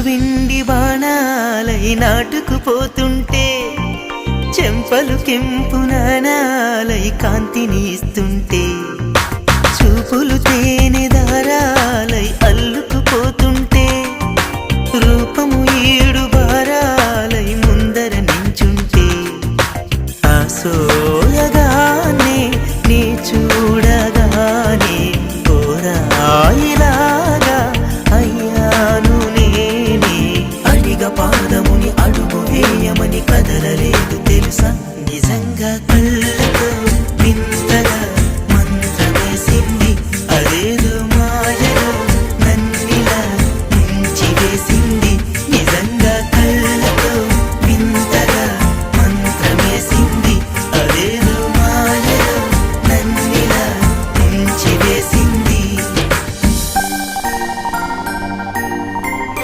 విండి బాణాలై నాటుకుపోతుంటే చెంపలు కెంపు నాణాలై కాంతిని ఇస్తుంటే చూపులు తేనె దారాలై